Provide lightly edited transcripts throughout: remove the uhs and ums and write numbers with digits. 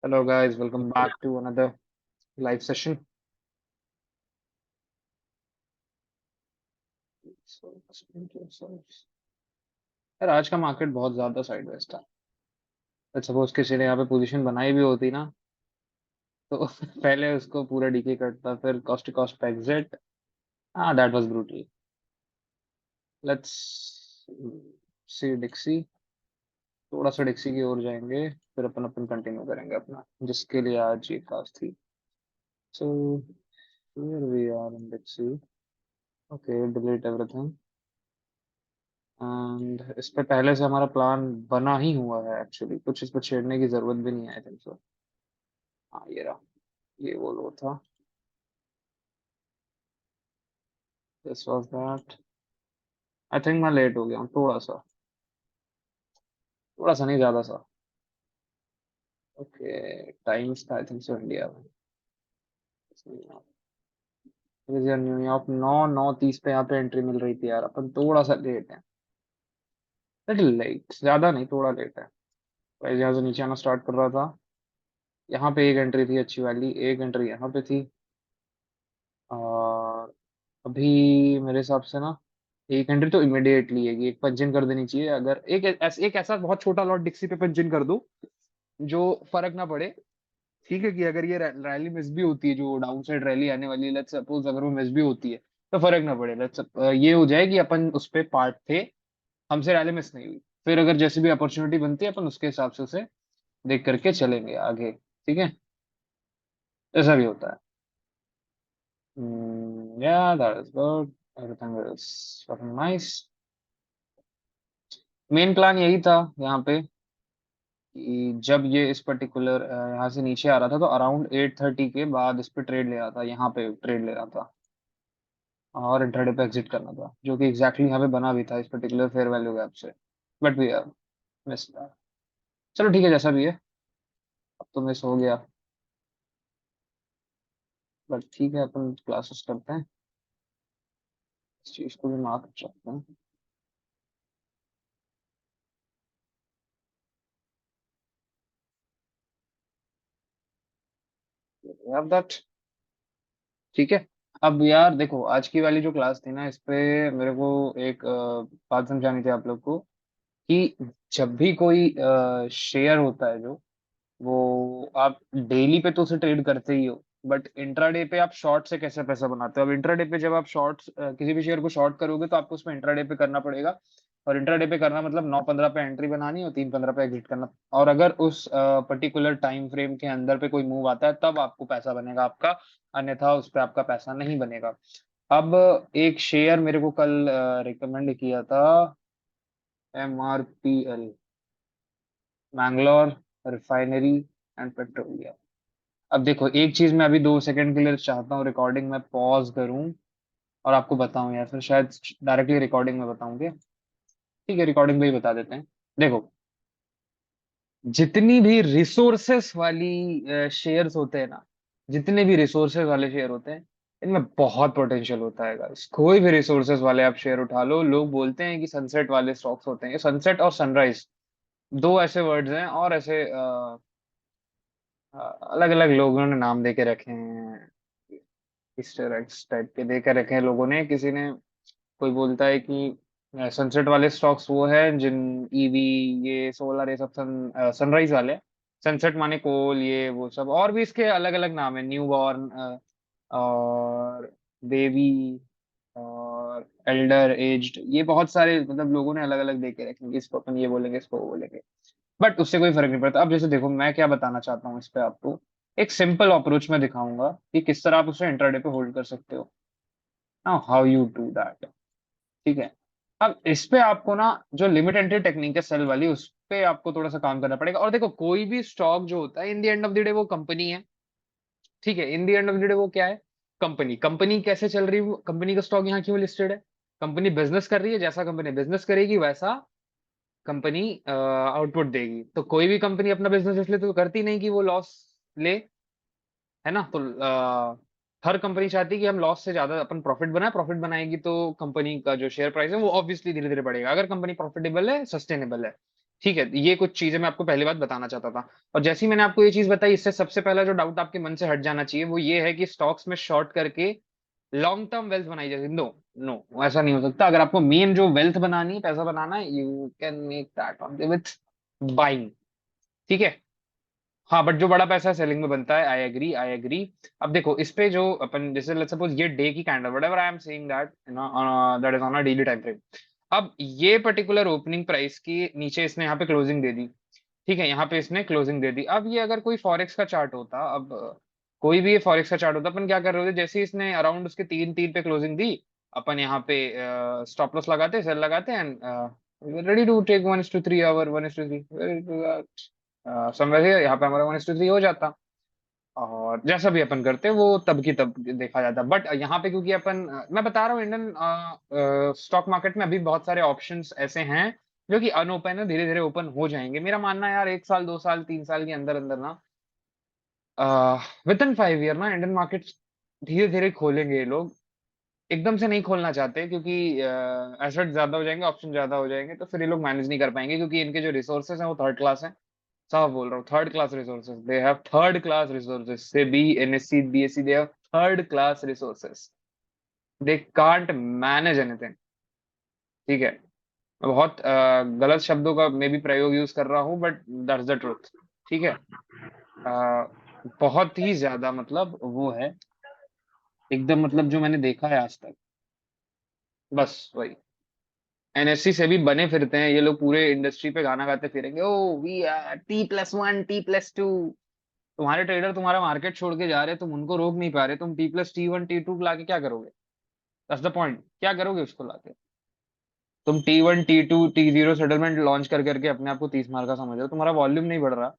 Hello guys, welcome back to another live session. So, explain to yourselves. यार आज का market बहुत ज्यादा साइडवेज था। सपोज किसी ने यहाँ पे पोजीशन बनाई भी होती ना, तो पहले उसको पूरा डीके करता, फिर कॉस्ट टू कॉस्ट पे एग्जिट। हाँ, that was brutal. Let's see Dixie. थोड़ा सा डिक्सी की ओर जाएंगे, फिर अपन अपन कंटिन्यू करेंगे अपना, जिसके लिए आज ये क्लास थी। So here we are in Dixie. Okay, delete everything. And इस पे पहले से हमारा प्लान बना ही हुआ है एक्चुअली, कुछ इस पे छेड़ने की जरूरत भी नहीं है आई थिंक सो। हाँ, ये रहा। ये वो लो था। This was that. I think मैं लेट हो गया हूँ थोड़ा सा। थोड़ा सा नहीं, ज्यादा सा। ओके, टाइम्स था आई थिंक सो इंडिया में। यार न्यूयॉर्क 9:30 पे यहाँ पे एंट्री मिल रही थी यार, अपन थोड़ा सा लेट है। लिटिल लेट, ज्यादा नहीं, थोड़ा लेट है। प्राइस यहाँ से नीचे आना स्टार्ट कर रहा था। यहाँ पे एक एंट्री थी अच्छी वाली, एक एंट्री यहाँ पे थी। और अभी मेरे हिसाब से ना, एक एंट्री तो इमिडिएटली है कि एक पंचिंग कर देनी चाहिए। अगर एक ऐसा बहुत छोटा लॉट डिक्सी पे पंचिंग कर दो जो फर्क ना पड़े। ठीक है, कि अगर ये रैली मिस भी होती है, जो डाउन साइड रैली आने वाली है, लेट्स सपोज अगर वो मिस भी होती है, तो फर्क ना पड़े। लेट्स ये हो जाए कि अपन उस पे पार्ट थे, हमसे रैली मिस नहीं हुई। फिर अगर जैसी भी अपॉर्चुनिटी बनती है, अपन उसके हिसाब से उसे देख करके चलेंगे आगे। ठीक है, ऐसा भी होता है। या that is good. Everything is fucking nice. Main plan यही था यहाँ पे, कि जब ये इस पर्टिकुलर यहाँ से नीचे आ रहा था, तो अराउंड 8:30 के बाद इस पे ट्रेड ले रहा था, यहाँ पे ट्रेड ले रहा था। और इंट्राडे पे एग्जिट करना था, जो कि एग्जैक्टली यहाँ पे बना भी था इस पर्टिकुलर फेयर वैल्यू गैप से। But we are miss. चलो ठीक है, जैसा भी है। अब तो मिस हो गया, बट ठीक है, अपन क्लासेस करते हैं। इस चीज को भी मार्क रखते हैं। यार दैट। ठीक है। अब यार देखो, आज की वाली जो क्लास थी ना, इस पे मेरे को एक बात समझानी थी आप लोग को, कि जब भी कोई शेयर होता है, जो वो आप डेली पे तो उसे ट्रेड करते ही हो, बट इंट्राडे पे आप शॉर्ट से कैसे पैसा बनाते हो। अब इंट्राडे पे जब आप शॉर्ट किसी भी शेयर को शॉर्ट करोगे, तो आपको उसमें इंट्राडे पे करना पड़ेगा। और इंट्राडे पे करना मतलब 9:15 पे एंट्री बनानी और 3:15 पे एग्जिट करना। और अगर उस पर्टिकुलर टाइम फ्रेम के अंदर पे कोई मूव आता है, तब आपको पैसा बनेगा आपका, अन्यथा उस पे आपका पैसा नहीं बनेगा। अब एक शेयर मेरे को कल रिकमेंड किया था, MRPL, Mangalore refinery and petroleum. अब देखो, एक चीज मैं अभी 2 सेकंड के लिए चाहता हूँ रिकॉर्डिंग में पॉज करूं और आपको बताऊं, या फिर शायद डायरेक्टली रिकॉर्डिंग में बताऊंगे। ठीक है, रिकॉर्डिंग में ही बता देते हैं। देखो, जितनी भी रिसोर्सेस वाली शेयर्स होते हैं ना, जितने भी रिसोर्सेज वाले शेयर होते हैं, इनमें बहुत पोटेंशियल होता है guys। कोई भी रिसोर्सेज वाले आप शेयर उठा लो, लोग बोलते हैं कि सनसेट वाले स्टॉक्स होते हैं। ये सनसेट और सनराइज दो ऐसे वर्ड्स हैं, और ऐसे अलग अलग लोगों ने नाम दे के रखे हैं। स्टेरॉइड्स टाइप के देकर रखे हैं लोगों ने। किसी ने, कोई बोलता है कि सनसेट वाले स्टॉक्स वो है जिन ईवी, ये सोलर, ये सब सनराइज वाले। सनसेट माने कोल, ये वो सब, और भी इसके अलग अलग नाम है, न्यू बॉर्न और बेबी और एल्डर एज्ड, ये बहुत सारे मतलब लोगों ने अलग अलग दे के रखे हैं कि इसको अपन ये बोलेंगे, इसको वो बोलेंगे। बट उससे कोई फर्क नहीं पड़ता। अब जैसे देखो, मैं क्या बताना चाहता हूँ इस पे आपको, एक सिंपल अप्रोच में दिखाऊंगा कि किस तरह आप उसे इंट्राडे पे होल्ड कर सकते हो। Now how you do that. ठीक है। अब इस पे आपको ना, जो लिमिट एंट्री टेक्निक है सेल वाली, उस पे आपको थोड़ा सा काम करना पड़ेगा। और देखो, कोई भी स्टॉक जो होता है, in the end of the day वो कंपनी है। ठीक है, in the end of the day वो क्या है? कंपनी। कंपनी कैसे चल रही है, कंपनी का स्टॉक यहाँ क्यों लिस्टेड है? कंपनी बिजनेस कर रही है, जैसा कंपनी बिजनेस करेगी वैसा कंपनी आउटपुट देगी। तो कोई भी कंपनी अपना बिजनेस इसलिए तो करती नहीं कि वो लॉस ले, है ना। तो हर कंपनी चाहती है कि हम लॉस से ज्यादा अपन प्रॉफिट बनाए। प्रॉफिट बनाएगी तो कंपनी का जो शेयर प्राइस है वो ऑब्वियसली धीरे धीरे बढ़ेगा, अगर कंपनी प्रॉफिटेबल है, सस्टेनेबल है। ठीक है, ये कुछ चीजें मैं आपको पहली बात बताना चाहता था। और जैसे ही मैंने आपको ये चीज बताई, इससे सबसे पहला जो डाउट आपके मन से हट जाना चाहिए वो ये है कि स्टॉक्स में शॉर्ट करके लॉन्ग टर्म वेल्थ बनाई जाती। नो, नो, ऐसा नहीं हो सकता। अगर आपको मेन जो वेल्थ बनानी, पैसा बनाना है, you can make that on with buying. ठीक है। हाँ, बट जो बड़ा पैसा सेलिंग में बनता है, आई एग्री, आई एग्री। अब देखो इस पे जो अपन, जैसे लेट्स सपोज ये डे की candle, whatever I am saying that that is on a daily time frame. अब ये पर्टिकुलर ओपनिंग प्राइस की नीचे इसने यहाँ पे क्लोजिंग दे दी। ठीक है, यहाँ पे इसने क्लोजिंग दे दी। अब ये अगर कोई फॉरेक्स का चार्ट होता, अब कोई भी ये फॉरेक्स का चार्ट होता, अपन क्या कर रहे होते, जैसे ही इसने अराउंड उसके 3-3 पे क्लोजिंग दी, अपन यहाँ पे स्टॉप लॉस लगाते, सेल लगाते, and ready to take 1:3 hour, 1:3 somewhere here, यहाँ पे हमारा 1:3 हो जाता। और जैसा भी अपन करते वो तब की तब देखा जाता। बट यहाँ पे क्योंकि अपन मैं बता रहा हूँ, इंडियन स्टॉक मार्केट में अभी बहुत सारे ऑप्शंस ऐसे हैं जो कि अनओपन है, धीरे धीरे ओपन हो जाएंगे। मेरा मानना है यार, 1 साल, 2 साल, 3 साल के अंदर अंदर ना, विद इन 5 ईयर ना, इंडियन मार्केट धीरे धीरे खोलेंगे ये लोग। एकदम से नहीं खोलना चाहते, क्योंकि एसेट ज्यादा हो जाएंगे, ऑप्शन ज्यादा हो जाएंगे, तो फिर ये लोग मैनेज नहीं कर पाएंगे, क्योंकि इनके जो रिसोर्सेज हैं वो थर्ड क्लास हैं। साफ बोल रहा हूँ, third class resources, they have third class resources. से बी, NSC, BSC, they have third class resources. They can't manage anything. ठीक है। मैं बहुत गलत शब्दों का मे भी प्रयोग यूज कर रहा हूँ, बट दैट्स द ट्रुथ। ठीक है। अ, बहुत ही ज्यादा मतलब वो है, एकदम मतलब जो मैंने देखा है आज तक, बस वही। एनएससी से भी बने फिरते हैं ये लोग, पूरे इंडस्ट्री पे गाना गाते फिरेंगे, O V are T+1, T+2। तुम्हारे ट्रेडर तुम्हारा मार्केट छोड़ के जा रहे, तुम उनको रोक नहीं पा रहे, तुम T+T1, T2 लाके क्या करोगे? दैट्स द पॉइंट, क्या करोगे उसको लाके? तुम T1, T2, T0 settlement launch कर करके अपने आप को 30 मार का समझ रहे हो, तुम्हारा वॉल्यूम नहीं बढ़ रहा।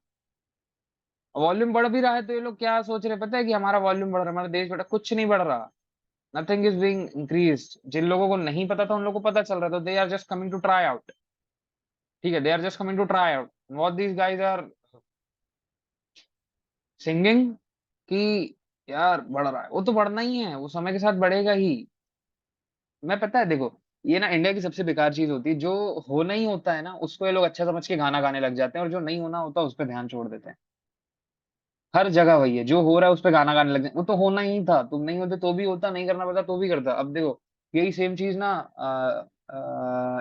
वॉल्यूम बढ़ भी रहा है तो ये लोग क्या सोच रहे हैं पता है, कि हमारा वॉल्यूम बढ़ रहा है, हमारा देश बढ़ा, कुछ नहीं बढ़ रहा। Nothing is being increase. जिन लोगों को नहीं पता था उन लोगों को पता चल रहा था, they are just coming to try out. ठीक है, they are just coming to try out what these guys are singing, कि यार बढ़ रहा है, वो तो बढ़ना ही है, वो समय के साथ बढ़ेगा ही। मैं पता है देखो, ये ना इंडिया की सबसे बेकार चीज होती है, जो होना ही होता है ना उसको ये लोग अच्छा समझ के गाना गाने लग जाते हैं, और जो नहीं होना होता उस पर ध्यान छोड़ देते हैं। हर जगह वही है, जो हो रहा है उस पर गाना गाने लग जाते हैं। वो तो होना ही था, तुम नहीं होते तो भी होता, नहीं करना पड़ता तो भी करता। अब देखो, यही सेम चीज ना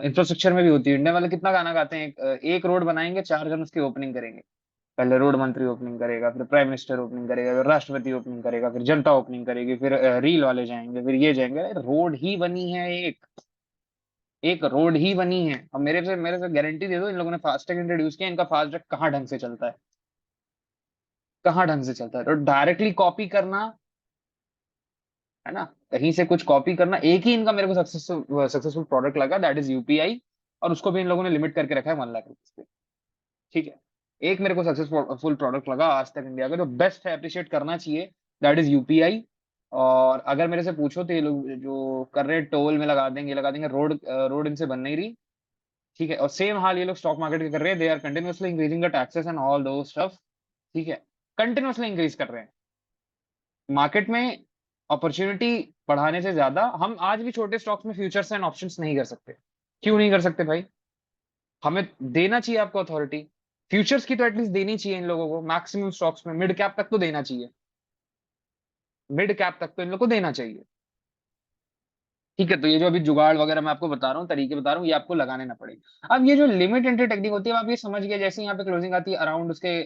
इंफ्रास्ट्रक्चर में भी होती है। इंडिया वाले कितना गाना गाते हैं, एक रोड बनाएंगे, 4 जन उसकी ओपनिंग करेंगे। पहले रोड मंत्री ओपनिंग करेगा, फिर प्राइम मिनिस्टर ओपनिंग करेगा, फिर राष्ट्रपति ओपनिंग करेगा, फिर जनता ओपनिंग करेगी, फिर रील वाले जाएंगे, फिर ये जाएंगे। अरे रोड ही बनी है एक, एक रोड ही बनी है। अब मेरे से गारंटी दे दो, इन लोगों ने फास्टैग इंट्रोड्यूस किया, इनका फास्टैग कहाँ ढंग से चलता है? कहाँ ढंग से चलता है? तो डायरेक्टली कॉपी करना, है ना, कहीं से कुछ कॉपी करना। एक ही इनका मेरे को सक्सेसफुल सक्सेसफुल प्रोडक्ट लगा, दैट इज यूपीआई। और उसको भी इन लोगों ने लिमिट करके रखा है 1 लाख रुपीज पे। ठीक है। एक मेरे को सक्सेसफुल प्रोडक्ट लगा आज तक इंडिया का, जो बेस्ट है, अप्रिशिएट करना चाहिए, दैट इज यूपीआई। और अगर मेरे से पूछो तो ये लोग जो कर रहे हैं, टोल में लगा देंगे, लगा देंगे, रोड रोड इनसे बन नहीं रही। ठीक है। और सेम हाल ये लोग स्टॉक मार्केट के कर रहे हैं, they are continuously increasing the taxes and all those stuff. ठीक है। कंटिन्यूअसली इंक्रीज कर रहे हैं मार्केट में। अपॉर्चुनिटी बढ़ाने से ज्यादा हम आज भी छोटे स्टॉक्स में फ्यूचर्स एंड ऑप्शंस नहीं कर सकते। क्यों नहीं कर सकते भाई? हमें देना चाहिए आपको अथॉरिटी। फ्यूचर्स की तो एटलीस्ट देनी चाहिए इन लोगों को, मैक्सिमम स्टॉक्स में मिड कैप तक तो देना चाहिए। मिड कैप तक तो इन लोग को देना चाहिए। ठीक है। तो ये जो अभी जुगाड़ वगैरह मैं आपको बता रहा हूँ, तरीके बता रहा हूँ, ये आपको लगाने ना पड़े। अब ये जो लिमिट एंट्री टेक्निक होती है, अब आप ये समझ गए, जैसे यहाँ पे क्लोजिंग आती है अराउंड उसके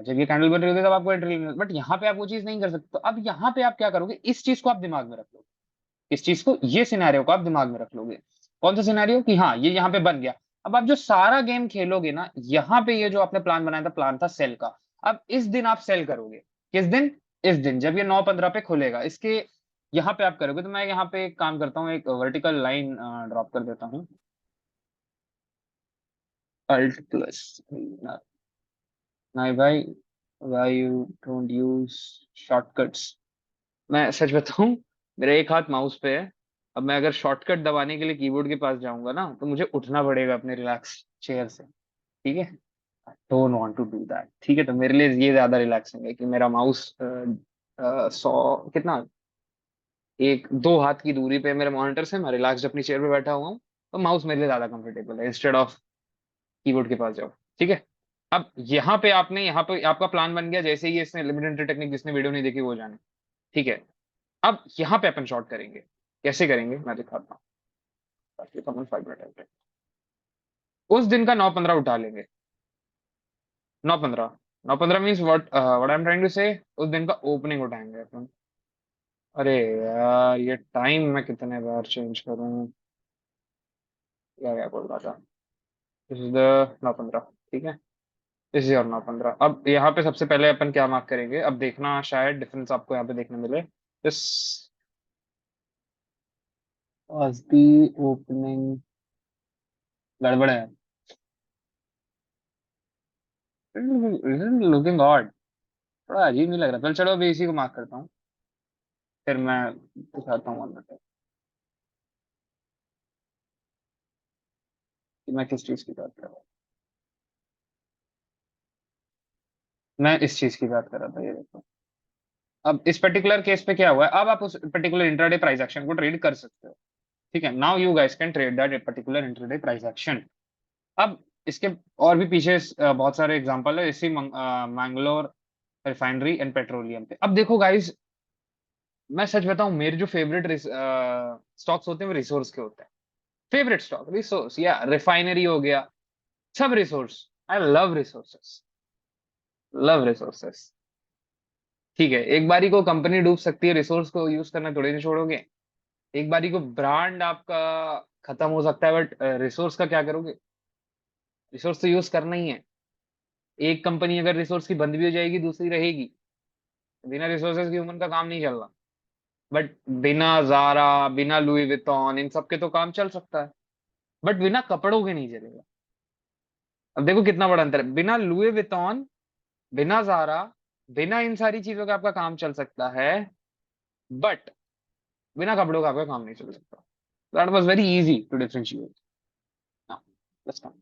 जब ये कैंडल बन रही होती है तब आपको एंट्री, बट यहाँ पे आप वो चीज नहीं कर सकते। तो अब यहाँ पे आप क्या करोगे, इस चीज को आप दिमाग में रख लो। इस चीज को, ये सिनेरियो को आप दिमाग में रख लोगे। कौन सा सिनेरियो, कि हाँ ये यहाँ पे बन गया। अब आप जो सारा गेम खेलोगे ना, यहाँ पे ये जो आपने प्लान बनाया था, प्लान था सेल का। अब इस दिन आप सेल करोगे। किस दिन? इस दिन जब ये 9:15 पे खुलेगा, इसके यहाँ पे आप करोगे। तो मैं यहाँ पे एक काम करता हूँ, एक वर्टिकल लाइन ड्रॉप कर देता हूँ। अल्ट प्लस, नहीं भाई, why you don't use shortcuts? मैं सच बताऊं, मेरा एक हाथ माउस पे है। अब मैं अगर शॉर्टकट दबाने के लिए कीबोर्ड के पास जाऊंगा ना, तो मुझे उठना पड़ेगा अपने रिलैक्स चेयर से। ठीक है। Don't want to do that. ठीक है। तो मेरे लिए ये ज्यादा रिलैक्सिंग है कि मेरा माउस 100 कितना, 1-2 हाथ की दूरी पे मेरे मॉनिटर से, मैं रिलैक्स अपनी चेयर पे बैठा हुआ हूँ। तो माउस मेरे लिए ज्यादा कंफर्टेबल है, इंस्टेड ऑफ कीबोर्ड के पास जाओ। ठीक है। अब यहाँ पे आपका प्लान बन गया, जैसे ही इसने लिमिट एंट्री टेक्निक, जिसने वीडियो नहीं देखी वो जाने। ठीक है। अब यहाँ पे अपन शॉर्ट करेंगे। कैसे करेंगे मैं दिखाता हूँ। ताकि अपन 5 मिनट है। उस दिन का 9:15 उठा लेंगे। 9:15। 9:15 means what I am trying to say, उस दिन का ओपनिंग उठाएंगे अपन। अरे यार, ये टाइम मैं कितने बार चेंज करूं। क्या क्या बोल रहा था। This is the 9:15। ठीक है। दिस इज और 9:15। अब यहाँ पे सबसे पहले अपन क्या मार्क करेंगे, अब देखना शायद डिफरेंस आपको यहाँ पे देखने मिले। This was the opening. गड़बड़ है। Looking odd. थोड़ा अजीब नहीं लग रहा। चल चलो अभी इसी को मार्क करता हूँ। फिर मैं दिखाता हूँ 1 मिनट कि मैं किस चीज की बात कर रहा हूँ। मैं इस चीज की बात कर रहा था, ये देखो। अब इस पर्टिकुलर केस पे क्या हुआ है, अब आप उस पर्टिकुलर इंट्राडे प्राइस एक्शन को ट्रेड कर सकते हो। ठीक है। Now you guys can trade that particular intraday price action. अब इसके और भी पीछे बहुत सारे एग्जांपल है, इसी मैंगलोर रिफाइनरी एंड पेट्रोलियम पे। अब देखो गाइस, मैं सच बताऊं, मेरे जो फेवरेट स्टॉक्स होते हैं वो रिसोर्स के होते हैं। फेवरेट स्टॉक रिसोर्स या रिफाइनरी हो गया, सब resource. I love resources. Love resources. ठीक है। एक बारी को कंपनी डूब सकती है, रिसोर्स को यूज करना थोड़ी नहीं छोड़ोगे। एक बारी को ब्रांड आपका खत्म हो सकता है, बट रिसोर्स का क्या करोगे। रिसोर्स तो यूज करना ही है। एक कंपनी अगर रिसोर्स की बंद भी हो जाएगी, दूसरी रहेगी। बिना रिसोर्सेज की ह्यूमन का काम नहीं चल रहा। बट बिना जारा, बिना लुई विटॉन, इन सब के तो काम चल सकता है। बट बिना कपड़ों के नहीं चलेगा। अब देखो कितना बड़ा अंतर है। बिना लुई विटॉन, बिना जारा, बिना इन सारी चीजों का आपका काम चल सकता है। बट बिना कपड़ों का आपका काम नहीं चल सकता। That was very easy to differentiate. Let's come.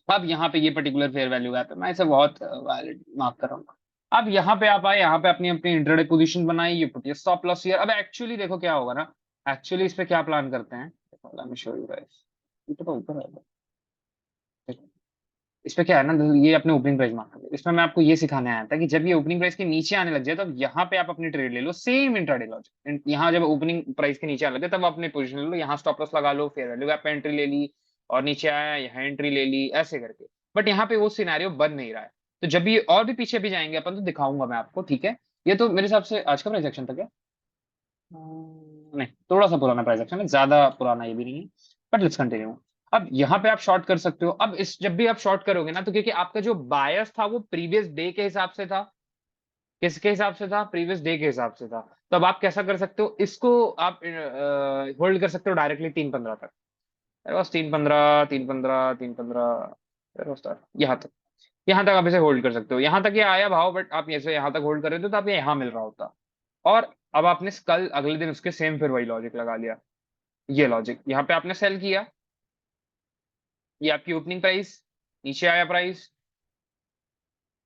अब यहाँ पे ये पर्टिकुलर फेयर वैल्यू गैप है, मैं इसे बहुत वैलिड मार्क कर रहा हूँ। अब यहाँ पे आप आए, यहाँ पे अपनी अपनी इंट्राडे पोजीशन बनाई, ये पुट स्टॉप लॉस हियर। अब एक्चुअली देखो क्या होगा ना। एक्चुअली इस पे क्या प्लान करते हैं, let me show you guys. ये तो ऊपर है। इस पे क्या है ना, ये अपने ओपनिंग प्राइस मार्क कर, इसमें मैं आपको ये सिखाने आया था कि जब ये ओपनिंग प्राइस के नीचे आने लग जाए, तब यहाँ पे आप अपनी ट्रेड ले लो, सेम इंट्राडे लॉजिक। यहाँ जब ओपनिंग प्राइस के नीचे आने लगे, तब अपनी पोजीशन ले लो, यहाँ स्टॉप लॉस लगा लो, फेयर वैल्यू गैप पे एंट्री ले ली, और नीचे आया यहाँ एंट्री ले ली, ऐसे करके। बट यहाँ पे वो सिनेरियो बन नहीं रहा है। तो जब ये और भी पीछे भी जाएंगे अपन, तो दिखाऊंगा मैं आपको। ठीक है। ये तो मेरे हिसाब से आज का प्राइस एक्शन था क्या। नहीं, थोड़ा सा पुराना प्राइस एक्शन है, ज्यादा पुराना ये भी नहीं है। But let's continue. अब यहाँ पे आप शॉर्ट कर सकते हो। अब इस जब भी आप शॉर्ट करोगे ना, तो क्योंकि आपका जो बायस था वो प्रीवियस डे के हिसाब से था। किसके हिसाब से था, प्रीवियस डे के हिसाब से था। तो अब आप कैसा कर सकते हो, इसको आप होल्ड कर सकते हो डायरेक्टली 3:15 तक। बस 3:15, 3:15, 3:15, यहाँ तक आप इसे होल्ड कर सकते हो। यहाँ तक ये आया भाव, बट आप ऐसे यहाँ तक होल्ड कर रहे थे, तो आप ये यहाँ मिल रहा होता। और अब आपने कल अगले दिन उसके सेम फिर वही लॉजिक लगा लिया। ये लॉजिक यहाँ पे आपने सेल किया। ये आपकी ओपनिंग प्राइस, नीचे आया प्राइस,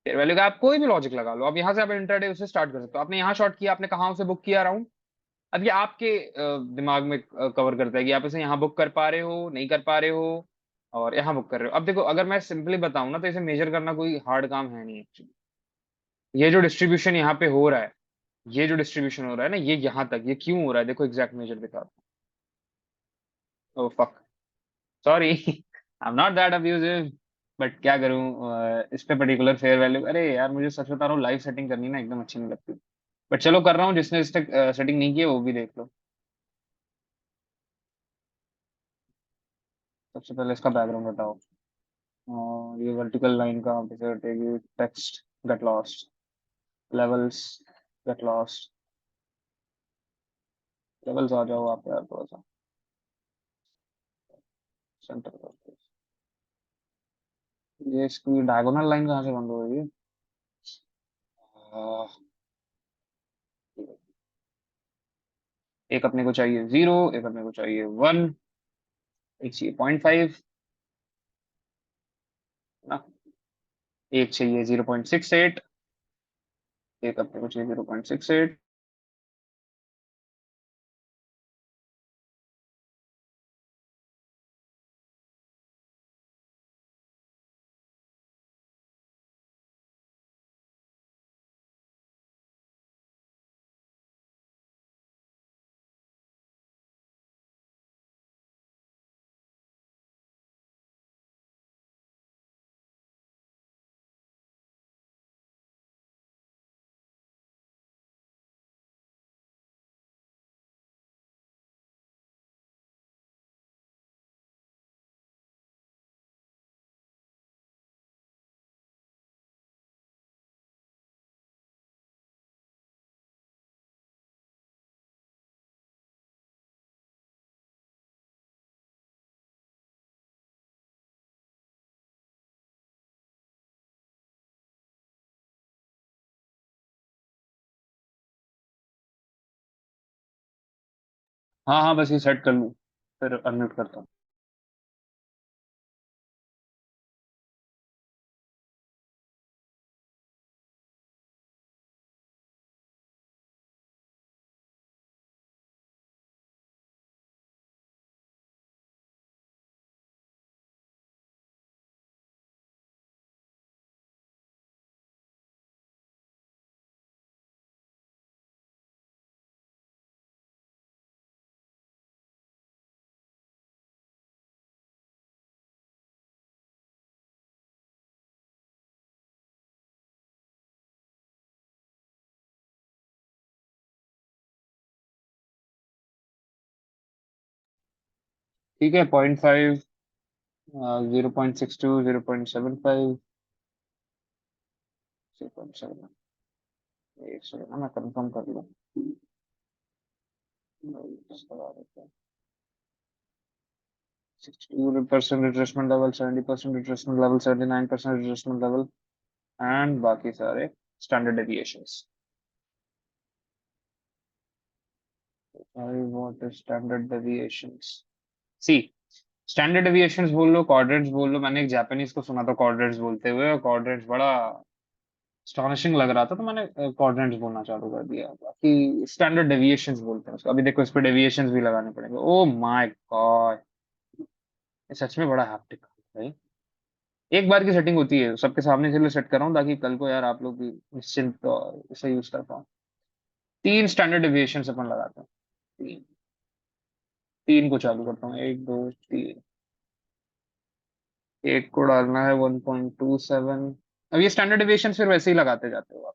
फेयर वैल्यू का आप कोई भी लॉजिक लगा लो। अब यहाँ से आप इंटरडे उसे स्टार्ट कर सकते हो। आपने यहाँ शॉर्ट किया, आपने कहाँ उसे बुक किया राउंड। अब ये आपके दिमाग में कवर करता है कि आप इसे यहाँ बुक कर पा रहे हो, नहीं कर पा रहे हो, और यहाँ बुक कर रहे हो। अब देखो, अगर मैं सिंपली बताऊं ना, तो इसे मेजर करना कोई हार्ड काम है नहीं एक्चुअली। ये जो डिस्ट्रीब्यूशन यहाँ पे हो रहा है, ये जो डिस्ट्रीब्यूशन हो रहा है ना, ये यहाँ तक, ये क्यों हो रहा है, देखो एग्जैक्ट मेजर दिखा। Oh fuck, sorry. I am not that abusive. But क्या करूं, इस पे पर्टिकुलर फेयर वैल्यू, अरे यार मुझे सच बता रहा हूँ, लाइव सेटिंग करनी ना एकदम अच्छी नहीं लगती। बट चलो कर रहा हूँ, जिसने इस तक सेटिंग नहीं की है वो भी देख लो। सबसे पहले इसका बैकग्राउंड बताओ। ये वर्टिकल लाइन का जैसे हटेगी, text get lost, levels get lost. Levels आ जाओ आप यार, थोड़ा सा सेंटर करके। ये इसकी डायगोनल लाइन कहाँ से बंद हो रही है। अह, एक अपने को चाहिए 0, एक अपने को चाहिए 1, एक चाहिए 0.5 ना, एक चाहिए 0.68, एक अपने को चाहिए 0.68। हाँ हाँ, बस ये सेट कर लूँ, फिर अनम्यूट करता हूँ। ठीक है, 0.5, 0.62, 0.75, 0.7। एक सेकंड ना, मैं कंफर्म कर लूँ। 62% retracement level, 70% retracement level, 79% retracement level, and बाकी सारे standard deviations. What is standard deviations? See, standard deviations बोल लो, क्वाड्रेंट्स बोल लो, मैंने एक जापानीज को सुना था क्वाड्रेंट्स बोलते हुए, और क्वाड्रेंट्स बड़ा स्टॉनिशिंग लग रहा था, तो मैंने क्वाड्रेंट्स बोलना चालू कर दिया। बाकी स्टैंडर्ड डेविएशंस बोलते हैं उसको। अभी देखो, इस पे डेविएशंस भी लगाने पड़ेंगे। ओ माय गॉड, ये सच में बड़ा हैप्टिक है भाई। एक बार की सेटिंग होती है, सबके सामने से सेट कर रहा हूँ ताकि कल को यार आप लोग भी निश्चिंत और इसे यूज कर पाओ। तीन स्टैंडर्ड डेविएशन अपन लगाते हैं। तीन, तीन को चालू करता हूँ, एक दो तीन। एक को डालना है 1.27। अब ये स्टैंडर्ड डेविएशन फिर वैसे ही लगाते जाते हो आप।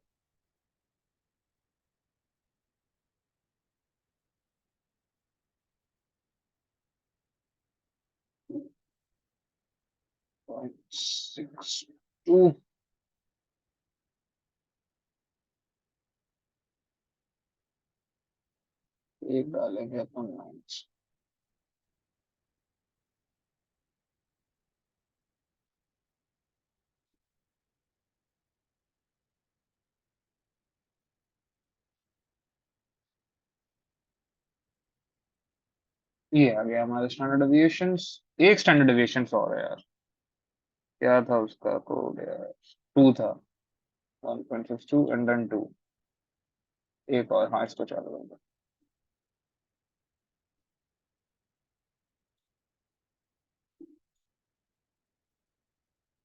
0.62। एक डालेंगे अपन माइनस। ये आ गया हमारे स्टैंडर्ड डेविएशन। एक स्टैंडर्ड डेविएशन और है यार, क्या था उसका कोड यार? टू था। 1.62 एंड देन टू। एक और, हाँ इसको चालू करेंगे।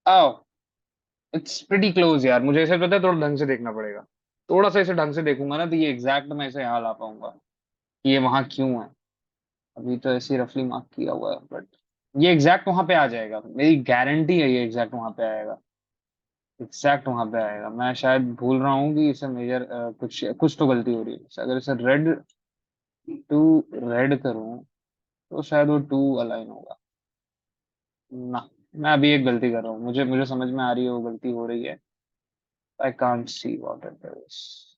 आओ, इट्स प्रीटी क्लोज यार। मुझे ऐसा पता है, थोड़ा ढंग से देखना पड़ेगा। थोड़ा सा इसे ढंग से देखूंगा ना, तो ये एग्जैक्ट मैं इसे यहाँ ला पाऊंगा कि ये वहां क्यों है। अभी तो ऐसे रफली मार्क किया हुआ है, बट ये एग्जैक्ट वहां पे आ जाएगा, मेरी गारंटी है ये एग्जैक्ट वहां पे आएगा। एग्जैक्ट वहां पे आएगा। मैं शायद भूल रहा हूँ कि इसे मेजर कुछ कुछ तो गलती हो रही है। अगर इसे रेड टू रेड करूँ तो शायद वो टू अलाइन होगा ना। मैं अभी एक गलती कर रहा हूँ, मुझे मुझे समझ में आ रही है वो गलती हो रही है। I can't see what it is.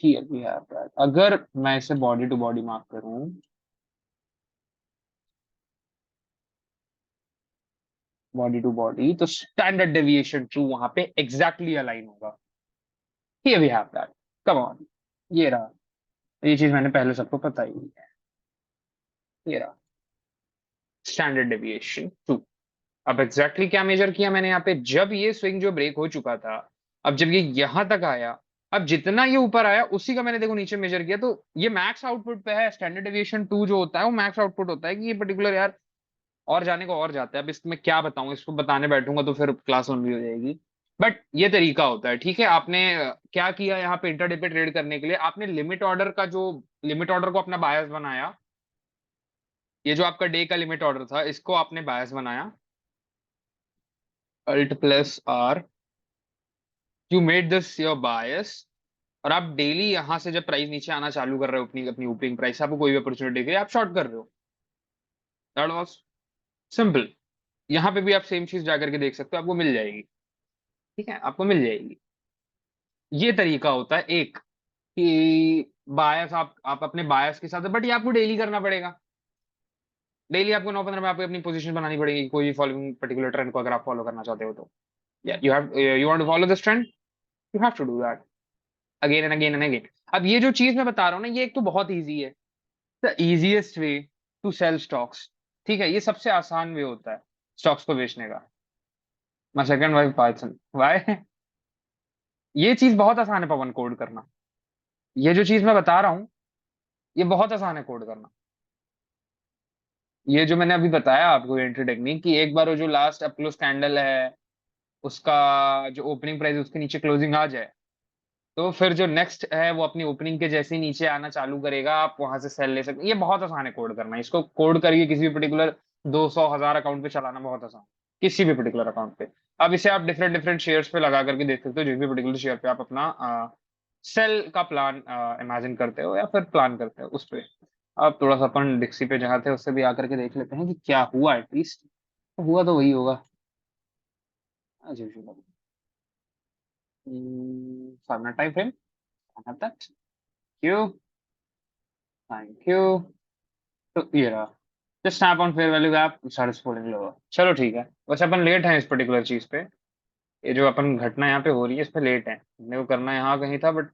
Here we have that. अगर मैं इसे बॉडी टू बॉडी मार्क करूं, बॉडी टू बॉडी, तो स्टैंडर्ड डेविएशन टू वहां पे एग्जैक्टली अलाइन होगा। Here we have that. Come on, ये रहा। ये चीज मैंने पहले सबको पता ही है। ये रहा स्टैंडर्ड डेविएशन टू। अब एग्जैक्टली क्या मेजर किया मैंने यहाँ पे, जब ये स्विंग जो ब्रेक हो चुका था, अब जब ये यहां तक आया, अब जितना ये ऊपर आया उसी का मैंने देखो नीचे मेजर किया, तो ये मैक्स आउटपुट पे है। स्टैंडर्ड डेविएशन टू जो होता है वो मैक्स आउटपुट होता है कि ये पर्टिकुलर यार और जाने को और जाता है। अब इसमें क्या बताऊं, इसको बताने बैठूंगा तो फिर क्लास लंबी हो जाएगी। बट ये तरीका होता है, ठीक है। आपने क्या किया यहाँ पे, इंटरडे पे ट्रेड करने के लिए आपने लिमिट ऑर्डर का जो, लिमिट ऑर्डर को अपना बायस बनाया। ये जो आपका डे का लिमिट ऑर्डर था, इसको आपने बायस बनाया। Alt plus R, you made this your bias. और आप डेली यहां से जब प्राइस नीचे आना चालू कर रहे हो, अपनी अपनी ओपनिंग प्राइस से, आपको कोई भी अपॉर्चुनिटी दिख रही है, आप शॉर्ट कर रहे हो। That was simple. यहाँ पे भी आप सेम चीज जाकर के देख सकते हो, आपको मिल जाएगी। ठीक है, आपको मिल जाएगी। ये तरीका होता है एक, कि बायस आप अपने बायस के साथ, बट ये आपको डेली करना पड़ेगा। डेली आपको 9-15 में आपको अपनी पोजीशन बनानी पड़ेगी, कोई भी फॉलोइंग पर्टिकुलर ट्रेंड को अगर आप फॉलो करना चाहते हो तो। You have, you want to follow this trend, you have to do that. Again and again and again. अब ये जो चीज मैं बता रहा हूँ ना, ये एक तो बहुत ईजी है, the easiest way to sell stocks. ठीक है, ये सबसे आसान वे होता है स्टॉक्स को बेचने का। My second wife Python, why? ये चीज बहुत आसान है पवन, कोड करना। ये जो चीज मैं बता रहा हूँ, ये बहुत आसान है कोड करना। ये जो मैंने अभी बताया आपको एंट्री टेक्निक, कि एक बार वो जो लास्ट अप क्लोज कैंडल है, उसका जो ओपनिंग प्राइस उसके नीचे क्लोजिंग आ जाए, तो फिर जो नेक्स्ट है वो अपनी ओपनिंग के जैसे ही नीचे आना चालू करेगा, आप वहां से सेल ले सकते हैं। ये बहुत आसान है कोड करना, इसको कोड करके किसी भी पर्टिकुलर 200 1000 अकाउंट पे चलाना बहुत आसान है, किसी भी पर्टिकुलर अकाउंट पे। अब इसे आप डिफरेंट डिफरेंट शेयर्स पे लगा करके देख सकते हो, जिस भी पर्टिकुलर शेयर पे आप अपना सेल का प्लान इमेजिन करते हो या फिर प्लान करते हो उस पे। अब थोड़ा सा अपन डिक्सी पे जहाँ थे उससे भी आकर के देख लेते हैं कि क्या हुआ एटलीस्ट। हुआ तो वही होगा as usual। 5 minute time frame, that Q, thank you. तो ये रहा, just snap on fair value gap start sporting lower. चलो ठीक है, वैसे अपन लेट हैं इस पर्टिकुलर चीज पे। ये जो अपन घटना यहाँ पे हो रही है इस पे लेट है, अपने को करना यहाँ कहीं था, बट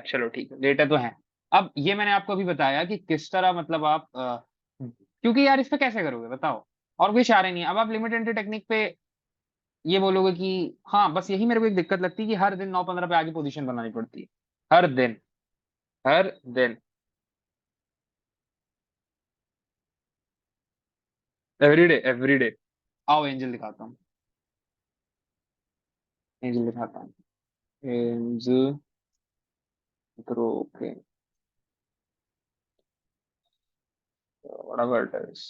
चलो ठीक है, लेट है तो है। अब ये मैंने आपको अभी बताया कि किस तरह मतलब आप क्योंकि यार इस पे कैसे करोगे बताओ, और कोई इशारे नहीं है। अब आप लिमिट एंट्री टेक्निक पे ये बोलोगे कि हाँ बस यही मेरे को एक दिक्कत लगती है कि हर दिन 9:15 पे आगे पोजीशन बनानी पड़ती है, हर दिन, हर दिन, एवरीडे एवरीडे। आओ एंजल दिखाता हूँ, एंजल दिखाता हूँ, angel grow, okay, whatever it is,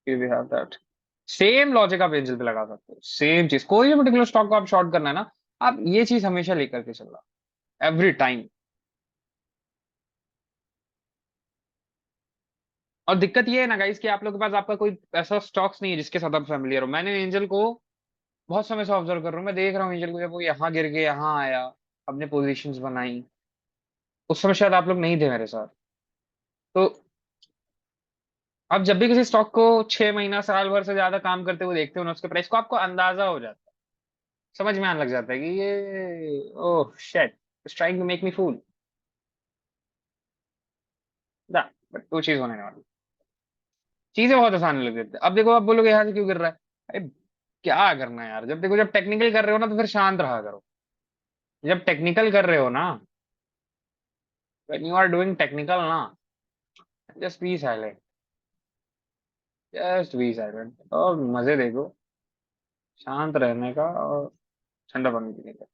here we have that। Same logic आप एंजल पे लगा सकते हो, सेम चीज, कोई भी पर्टिकुलर स्टॉक को आप शॉर्ट करना है ना, आप ये चीज हमेशा लेकर के चलना, एवरी टाइम। और दिक्कत ये है ना गाइस कि आप लोग के पास आपका कोई ऐसा स्टॉक्स नहीं है जिसके साथ आप फेमिलियर हो। मैंने एंजल को बहुत समय से ऑब्जर्व कर रहा हूँ, मैं देख रहा हूँ एंजल को, जब वो यहाँ गिर के यहाँ आया, अपने पोजीशंस बनाई, उस समय शायद आप लोग नहीं थे मेरे साथ। तो आप जब भी किसी स्टॉक को 6 महीना साल भर से ज्यादा काम करते हुए देखते हो ना, उसके प्राइस को आपको अंदाजा हो जाता है, समझ में आने लग जाता है कि ये oh shit, it's trying to make me fool दा। बट वो चीज होने नहीं वाली, चीजें बहुत आसान लग जाती है। अब देखो, आप बोलोगे यहाँ से क्यों गिर रहा है, अरे क्या करना है यार, जब देखो जब टेक्निकल कर रहे हो ना तो फिर शांत रहा करो। जब टेक्निकल कर रहे हो ना, when you are doing technical ना, just be silent, just be silent और मजे देखो, शांत रहने का और ठंडा पानी पीने का।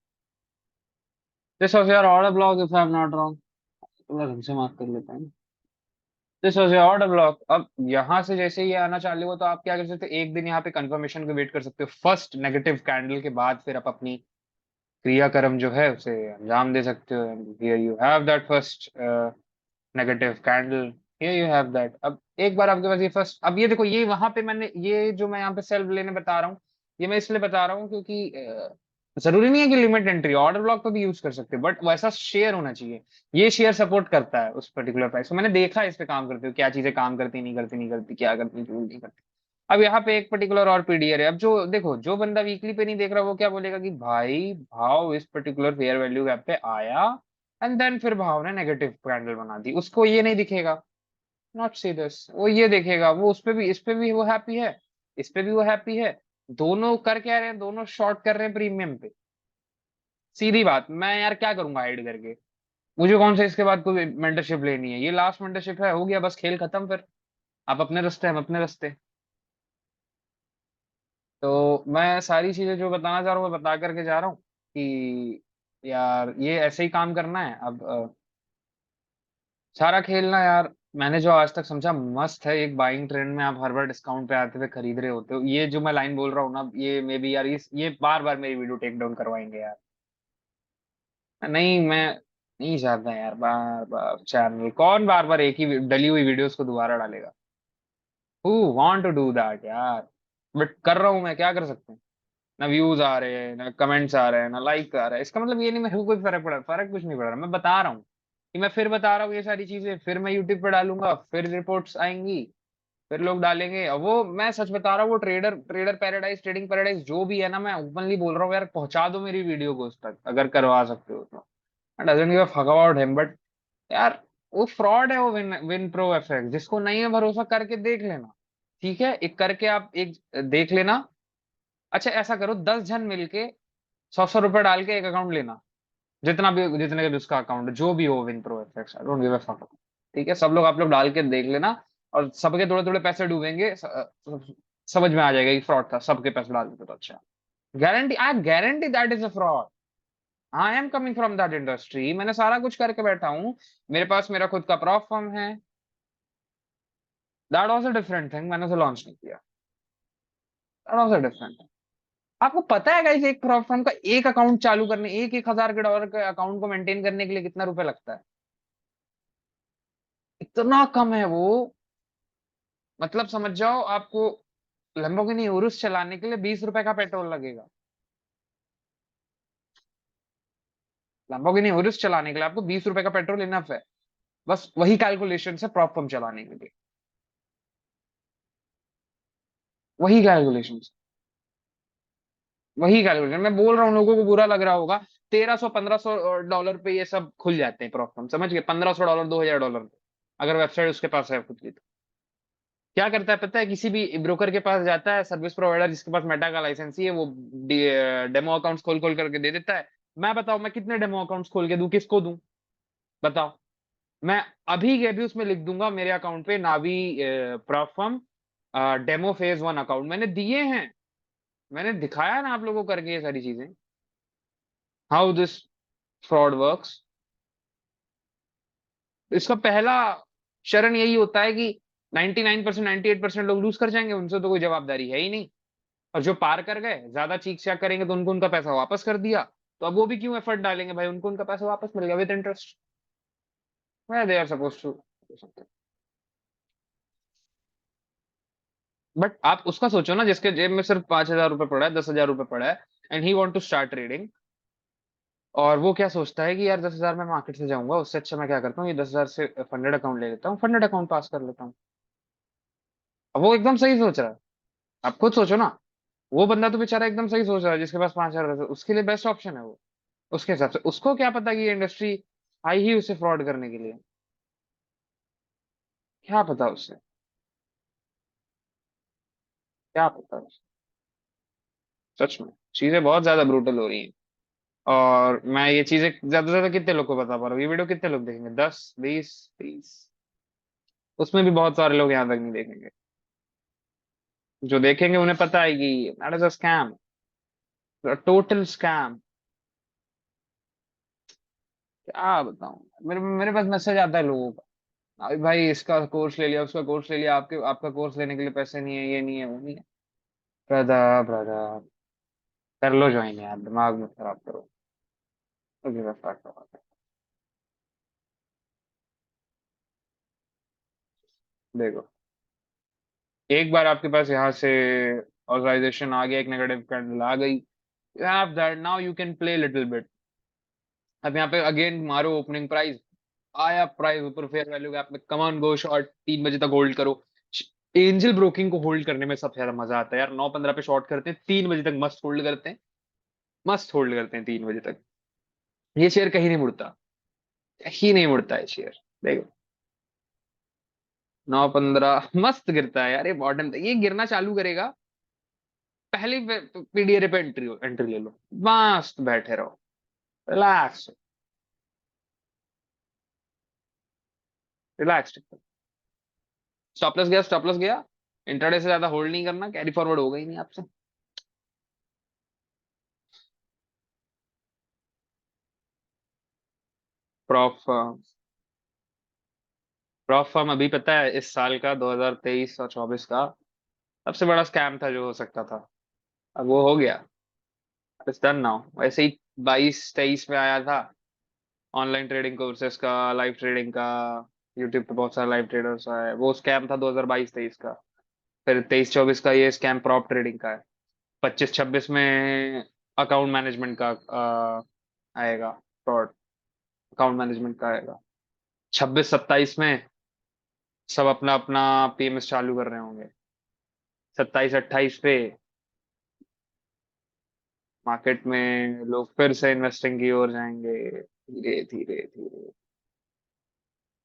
This was your order block if I am not wrong, थोड़ा ढंग से मार्क कर लेते हैं। This was your order block. अब यहाँ से जैसे ये आना चालू हो तो आप क्या कर सकते हो, एक दिन यहाँ पे कंफर्मेशन का वेट कर सकते हो, फर्स्ट नेगेटिव कैंडल के बाद फिर आप अपनी क्रियाक्रम जो है उसे अंजाम दे सकते हो। Here you have that first negative candle, here you have that. अब एक बार आपके पास ये फर्स्ट, अब ये देखो, ये वहां पे मैंने ये जो मैं यहाँ पे सेल्फ लेने बता रहा हूँ, ये मैं इसलिए बता रहा हूँ क्योंकि जरूरी नहीं है कि लिमिट एंट्री, ऑर्डर ब्लॉक पे भी यूज कर सकते हो, बट वैसा शेयर होना चाहिए। ये शेयर सपोर्ट करता है उस पर्टिकुलर प्राइस को, मैंने देखा है इस पे काम करते हो, क्या चीजें काम करती नहीं करती, नहीं करती क्या करती क्यों नहीं करती। अब यहाँ पे एक पर्टिकुलर और पीडीआर है। अब जो देखो, जो बंदा वीकली पे नहीं देख रहा वो क्या बोलेगा कि भाई भाव इस पर्टिकुलर फेयर वैल्यू गैप पे आया एंड देन फिर भाव ने नेगेटिव कैंडल बना दी, उसको ये नहीं दिखेगा, नॉट सी दिस, वो ये देखेगा, वो उस पे भी इस पे भी वो हैप्पी है, इस पे भी वो हैप्पी है, दोनों कर क्या रहे हैं, दोनों शॉर्ट कर रहे हैं प्रीमियम पे। सीधी बात, मैं यार क्या करूंगा हाइड करके, मुझे कौन सा इसके बाद कोई मेंटरशिप लेनी है, ये लास्ट मेंटरशिप है, हो गया बस, खेल खत्म फिर, आप अपने रास्ते हम अपने रास्ते। तो मैं सारी चीजें जो बताना चाह रहा हूँ मैं बता करके जा रहा हूँ कि यार ये ऐसे ही काम करना है। अब सारा खेलना यार, मैंने जो आज तक समझा मस्त है, एक बाइंग ट्रेंड में आप हर बार डिस्काउंट पे आते हुए खरीद रहे होते हो, ये जो मैं लाइन बोल रहा हूँ ना, ये मे बी यार ये बार बार मेरी वीडियो टेक डाउन करवाएंगे यार। नहीं मैं नहीं चाहता यार, बार बार चैनल कौन बार बार एक ही डली हुई वीडियोस को दोबारा डालेगा, who want to do that यार। बट कर रहा हूँ, मैं क्या कर सकता हूँ, ना व्यूज आ रहे हैं, ना कमेंट्स आ रहे हैं, ना लाइक आ रहा है, इसका मतलब ये नहीं मेरे को कोई फर्क पड़ा, फर्क कुछ नहीं पड़ रहा, मैं बता रहा हूँ कि मैं फिर बता रहा हूँ ये सारी चीजें, फिर मैं यूट्यूब पे डालूंगा, फिर रिपोर्ट्स आएंगी, फिर लोग डालेंगे। अब वो मैं सच बता रहा हूँ, वो trader trader paradise, trading paradise जो भी है ना, मैं ओपनली बोल रहा हूँ यार, पहुंचा दो मेरी वीडियो को उस तक अगर करवा सकते हो तो। Doesn't give a fuck about him, but यार वो फ्रॉड है वो विन प्रो एफएक्स। जिसको नहीं है भरोसा करके देख लेना, ठीक है, एक करके आप एक देख लेना। अच्छा ऐसा करो, 10 जन मिलके 100-100 रुपए डाल के एक अकाउंट लेना, जितना भी, जितने का भी उसका अकाउंट जो भी हो, win pro FX, I don't give a fuck. ठीक है, सब लोग आप लोग डाल के देख लेना, और सबके थोड़े थोड़े पैसे डूबेंगे, समझ में आ जाएगा कि फ्रॉड था, सबके पैसे डाल देते तो अच्छा। Guarantee, I guarantee that is a fraud. I am coming from that industry, मैंने सारा कुछ करके बैठा हूँ। मेरे पास मेरा खुद का प्रॉफ फर्म है। That was a different thing, मैंने उसे लॉन्च नहीं किया। That was a different thing. आपको पता है गाइस, एक प्रॉफ फर्म का एक अकाउंट चालू करने, एक 1,000 के डॉलर के अकाउंट को मेंटेन करने के लिए कितना रुपए लगता है? इतना कम है वो। मतलब समझ जाओ आपको, लंबोर्गिनी उरुस चलाने के लिए 20 रुपए का पेट्रोल लगेगा। लंबोर्गिनी उरुस चलाने के लिए आपको 20 रुपए का पेट्रोल इनफ है। बस वही कैलकुलेशन है प्रॉप फर्म चलाने के लिए, वही कैलकुलेशन, वही कैलकुलेशन। मैं बोल रहा हूँ, लोगों को बुरा लग रहा होगा। 1300-1500 डॉलर पे ये सब खुल जाते हैं प्रॉप फर्म, समझ गए? 1500 डॉलर, 2000 डॉलर पे, अगर वेबसाइट उसके पास है खुद की तो। क्या करता है पता है? किसी भी ब्रोकर के पास जाता है, सर्विस प्रोवाइडर जिसके पास मेटा का लाइसेंस ही है, वो डेमो अकाउंट्स खोल खोल करके दे देता है। मैं बताओ, मैं कितने डेमो अकाउंट्स खोल के दूं, किसको दूं? बताओ। मैं अभी के अभी उसमें लिख दूंगा मेरे अकाउंट पे, नावी प्रॉफम डेमो फेज 1 अकाउंट मैंने दिए हैं। मैंने दिखाया ना आप लोगों को करके ये सारी चीजें, हाउ दिस फ्रॉड वर्क्स। इसका पहला शरण यही होता है कि 99%, 98% लोग लूज कर जाएंगे, उनसे तो कोई जवाबदारी है ही नहीं। और जो पार कर गए, ज्यादा चीख चाक करेंगे तो उनको उनका पैसा वापस कर दिया। तो अब वो भी क्यों एफर्ट डालेंगे भाई, उनको उनका पैसा वापस मिल गया with interest. They are suppose to. But आप उसका सोचो ना, जिसके जेब में सिर्फ 5,000 रुपए पड़ा है, 10,000 रुपए पड़ा है, and he want to start trading. और वो क्या सोचता है कि यार 10,000 में मार्केट से जाऊंगा, उससे अच्छा मैं क्या करता हूँ, ये 10,000 से फंडेड अकाउंट ले लेता हूँ, फंडेड अकाउंट पास कर लेता हूँ। अब वो एकदम सही सोच रहा है। आप खुद सोचो ना, वो बंदा तो बेचारा एकदम सही सोच रहा है, जिसके पास 5,000 उसके लिए बेस्ट ऑप्शन है वो। उसके हिसाब से उसको क्या पता कि ये इंडस्ट्री आई ही उसे फ्रॉड करने के लिए? क्या पता उससे, क्या पता उसे? सच में चीजें बहुत ज्यादा ब्रूटल हो रही हैं। और मैं ये चीजें ज्यादा से ज्यादा कितने लोग को बता पा रहा हूँ? ये वीडियो कितने लोग देखेंगे? 10, 20, 30? उसमें भी बहुत सारे लोग यहाँ तक नहीं देखेंगे। जो देखेंगे उन्हें पता है कि that is a scam, total scam. क्या बताऊं, मेरे मेरे पास मैसेज आता है लोगों का, अभी भाई इसका कोर्स ले लिया, उसका कोर्स ले लिया, आपके आपका कोर्स लेने के लिए पैसे नहीं है, ये नहीं है, वो नहीं है। ब्रदर ब्रदर, कर लो ज्वाइन यार, दिमाग मत खराब करो। ओके बस बात। देखो, एक बार आपके पास यहाँ से ऑर्गेनाइजेशन आ गया, एक नेगेटिव कैंडल आ गई, you have that, now you can play little bit। अब यहाँ पे अगेन मारो ओपनिंग प्राइस, आया प्राइस ऊपर, फेयर वैल्यू गैप में, कमान गो शॉर्ट, 3 बजे तक होल्ड करो। एंजल ब्रोकिंग को होल्ड करने में सबसे ज्यादा मजा आता है यार। 9:15 पे शॉर्ट करते हैं, 3 बजे तक मस्त होल्ड करते हैं, मस्त होल्ड करते हैं 3 बजे तक। ये शेयर कहीं नहीं मुड़ता, कहीं नहीं मुड़ता है शेयर। देखो, 9:15 मस्त गिरता है यार, ये बॉटम, ये गिरना चालू करेगा, पहली पीडीए पे एंट्री एंट्री ले लो, मस्त बैठे रहो, रिलैक्स, रिलैक्स। स्टॉप लॉस गया, स्टॉप लॉस गया। इंट्राडे से ज्यादा होल्ड नहीं करना, कैरी फॉरवर्ड होगा ही नहीं आपसे। प्रॉफ प्रॉफ फर्म अभी पता है, इस साल का 2023 और 24 का सबसे बड़ा स्कैम था जो हो सकता था, अब वो हो गया। It's done now. वैसे ही 22-23 में आया था ऑनलाइन ट्रेडिंग कोर्सेस का, लाइव ट्रेडिंग का, यूट्यूब पे बहुत सारे लाइव ट्रेडर्स आए, वो स्कैम था 2022-23 का। फिर 23-24 का ये स्कैम प्रॉप ट्रेडिंग का है। 25-26 में अकाउंट मैनेजमेंट का आएगा, फ्रॉड अकाउंट मैनेजमेंट का आएगा। 26-27 में सब अपना अपना पीएमएस चालू कर रहे होंगे 27-28 पे। मार्केट में लोग फिर से इन्वेस्टिंग की ओर जाएंगे धीरे धीरे धीरे।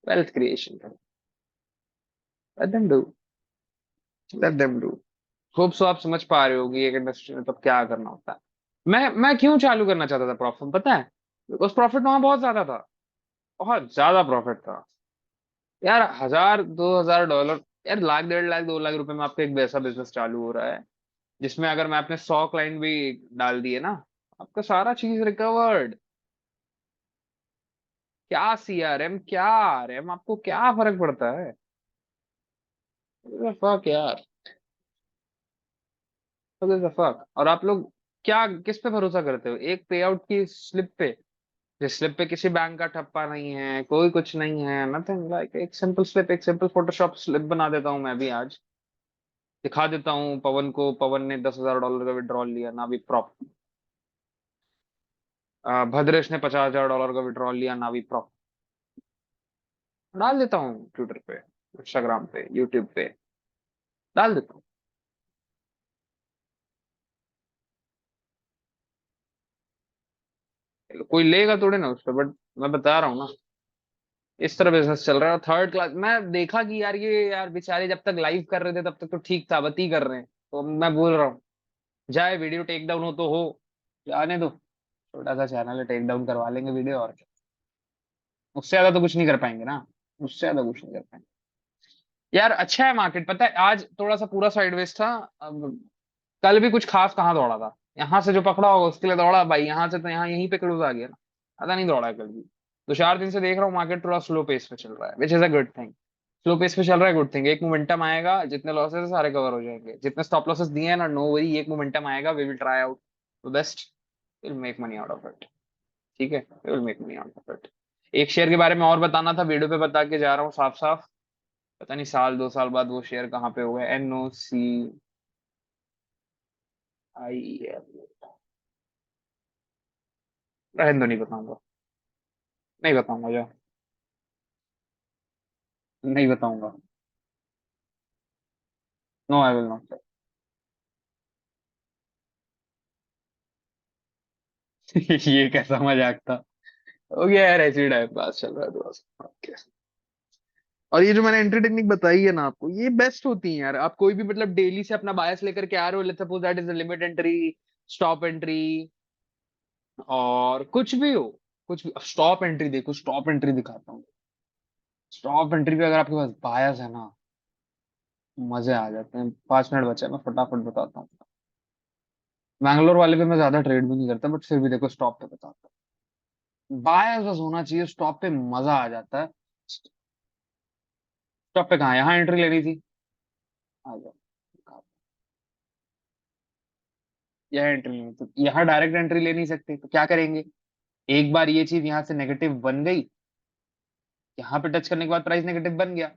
वेल्थ क्रिएशन करो। Let them do. Let them do. Hope so आप समझ पा रहे होगी एक इंडस्ट्री में तब क्या करना होता है। मैं क्यों चालू करना चाहता था प्रॉफिट पता है? बिकॉज प्रॉफिट वहां बहुत ज्यादा था। बहुत ज्यादा प्रॉफिट था। यार 1,000-2,000 डॉलर। यार लाख 1.5 लाख 2 लाख रुपए में आपका एक वैसा बिजनेस चालू हो रहा है जिसमें अगर मैं अपने 100 क्लाइंट भी डाल दिए ना आपका सारा चीज रिकवर्ड। क्या सीआरएम क्या आरएम आपको क्या फर्क पड़ता है? फक यार। फक। और आप लोग क्या किस पे भरोसा करते हो एक पे आउट की स्लिप पे? जिस स्लिप पे किसी बैंक का ठप्पा नहीं है कोई कुछ नहीं है नथिंग लाइक एक सिंपल स्लिप एक सिंपल फोटोशॉप स्लिप बना देता हूँ मैं भी आज। दिखा देता हूँ पवन को पवन ने $10,000 का विड्रॉल लिया ना भी प्रॉप। भद्रेश ने $50,000 का विड्रॉल लिया ना भी प्रॉप। डाल देता हूँ ट्विटर पे इंस्टाग्राम पे यूट्यूब पे डाल देता हूँ। कोई लेगा थोड़े ना उस पर बट मैं बता रहा हूँ ना इस तरह बिजनेस चल रहा है। थर्ड क्लास मैं देखा कि यार ये यार बेचारे जब तक लाइव कर रहे थे तब तक तो ठीक था बती कर रहे हैं तो मैं बोल रहा हूँ जाए वीडियो टेक डाउन हो तो हो जाने दो। छोटा सा चैनल है टेक डाउन करवा लेंगे वीडियो और क्या। उससे ज्यादा तो कुछ नहीं कर पाएंगे ना। उससे ज्यादा कुछ नहीं कर पाएंगे। यार अच्छा है मार्केट पता है आज थोड़ा सा पूरा साइडवेज था। अब कल भी कुछ खास कहाँ दौड़ा था। यहाँ से जो पकड़ा होगा उसके लिए दौड़ा भाई यहाँ से तो यहाँ यहीं पे क्लोज आ गया ना। ज्यादा नहीं दौड़ा है कल भी। तो 4 दिन से देख रहा हूँ मार्केट थोड़ा स्लो पेस पे चल रहा है which is a good thing. Slow pace पे चल रहा है गुड थिंग एक मोमेंटम आएगा जितने लॉसेस है सारे कवर हो जाएंगे जितने स्टॉप लॉसेस दिए हैं ना नो वरी एक मोमेंटम आएगा we will try out the best. Will make money out of it. ठीक है we will make money out of it. एक शेयर के बारे में और बताना था वीडियो पे बता के जा रहा हूँ साफ साफ। पता नहीं साल 2 साल बाद वो शेयर कहाँ पे होगा NOCIL। रहने दो नहीं बताऊंगा। नहीं बताऊंगा जो। नहीं बताऊंगा। No I will not. ये कैसा मजाक था? हो गया यार ऐसे टाइम पास चल रहा है थोड़ा सा ओके। और ये जो मैंने एंट्री टेक्निक बताई है ना आपको ये बेस्ट होती है यार आप कोई भी मतलब डेली से अपना बायस लेकर के आ रहे हो let's suppose that is limit entry stop entry और कुछ भी हो। कुछ भी स्टॉप एंट्री देखो स्टॉप एंट्री दिखाता हूँ। स्टॉप एंट्री पे अगर आपके पास बायस है ना मजे आ जाते हैं 5 मिनट बचे हैं, मैं फटाफट बताता हूँ। बैंगलोर वाले पे मैं ज्यादा ट्रेड भी नहीं करता बट फिर भी देखो स्टॉप पे बताता हूँ बायस बस होना चाहिए स्टॉप पे मजा आ जाता है। स्टॉप पे कहाँ यहाँ एंट्री लेनी थी। आ जाओ। यहाँ एंट्री लेनी तो यहाँ डायरेक्ट एंट्री ले नहीं सकते तो क्या करेंगे? एक बार ये चीज यहाँ से नेगेटिव बन गई यहाँ पे टच करने के बाद प्राइस नेगेटिव बन गया।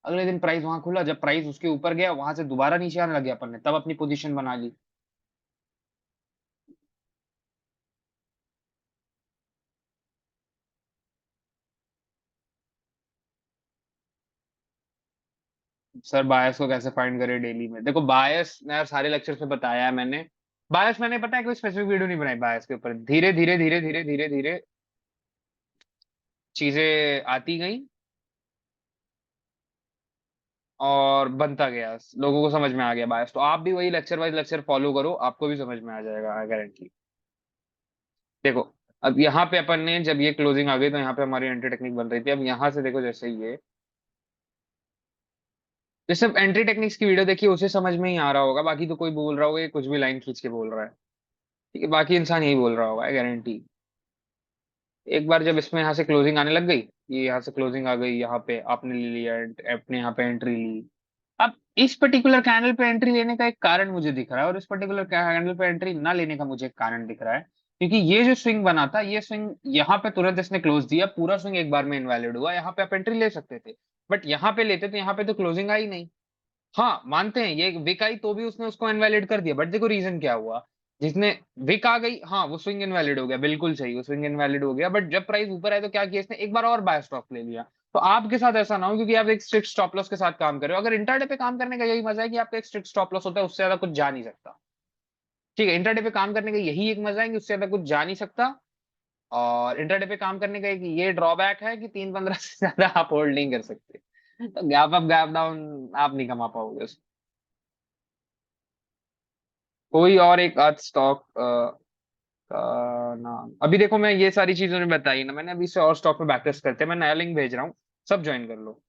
अगले दिन प्राइस वहां खुला जब प्राइस उसके ऊपर गया वहां से दोबारा नीचे आने लग गया अपन ने तब अपनी पोजीशन बना ली। सर बायस को कैसे फाइंड करें डेली में देखो बायस यार सारे लेक्चर में बताया है मैंने। बायस मैंने पता है कोई स्पेसिफिक वीडियो नहीं बनाई बायस के ऊपर धीरे धीरे धीरे धीरे धीरे धीरे चीजें आती गई और बनता गया लोगों को समझ में आ गया बायस तो आप भी वही लेक्चर वाइज लेक्चर फॉलो करो आपको भी समझ में आ जाएगा गारंटी। देखो अब यहाँ पे अपन ने जब ये क्लोजिंग आ गई तो यहाँ पे हमारी एंट्री टेक्निक बन रही थी अब यहाँ से देखो जैसे ये जैसे एंट्री टेक्निक्स की वीडियो देखिए उसे समझ में ही आ रहा होगा बाकी तो कोई बोल रहा होगा ये कुछ भी लाइन खींच के बोल रहा है। ठीक है बाकी इंसान यही बोल रहा होगा गारंटी। एक बार जब इसमें यहाँ से क्लोजिंग आने लग गई ये यहाँ से क्लोजिंग आ गई यहाँ पे आपने ले लिया अपने यहाँ पे एंट्री ली। अब इस पर्टिकुलर कैंडल पे एंट्री लेने का एक कारण मुझे दिख रहा है और इस पर्टिकुलर कैंडल पे एंट्री ना लेने का मुझे एक कारण दिख रहा है क्योंकि ये जो स्विंग बना था ये स्विंग यहाँ पे तुरंत इसने क्लोज दिया पूरा स्विंग एक बार में इनवैलिड हुआ यहाँ पे आप एंट्री ले सकते थे बट यहाँ पे लेते तो यहाँ पे तो क्लोजिंग आई नहीं। हाँ मानते हैं ये विक आई तो भी उसने उसको इनवैलिड कर दिया बट देखो रीजन क्या हुआ जिसने विक आ गई हाँ वो स्विंग इनवैलिड हो गया बिल्कुल सही वो स्विंग इनवैलिड हो गया बट जब प्राइस ऊपर आया तो क्या किया इसने एक बार और बाय स्टॉप ले लिया। तो आपके साथ ऐसा ना हो, क्योंकि आप एक स्ट्रिक्ट स्टॉप लॉस के साथ काम कर रहे हो। अगर इंटरडे पे काम करने का यही मजा है कि आपका एक स्ट्रिक्ट स्टॉप लॉस होता है, उससे ज्यादा कुछ जा नहीं सकता। ठीक है, इंटरडे पे काम करने का यही एक मजा है कि उससे ज्यादा कुछ जा नहीं सकता। और इंटरडे पे काम करने का एक ये ड्रॉबैक है कि 3-15 से ज्यादा आप होल्ड नहीं कर सकते। तो गैप अप गैप डाउन आप नहीं कमा पाओगे उसमें। कोई और एक आध स्टॉक का नाम, अभी देखो मैं ये सारी चीजों ने बताई ना मैंने, अभी से और स्टॉक पे बैकटेस्ट करते हैं, मैं नया लिंक भेज रहा हूँ, सब ज्वाइन कर लो।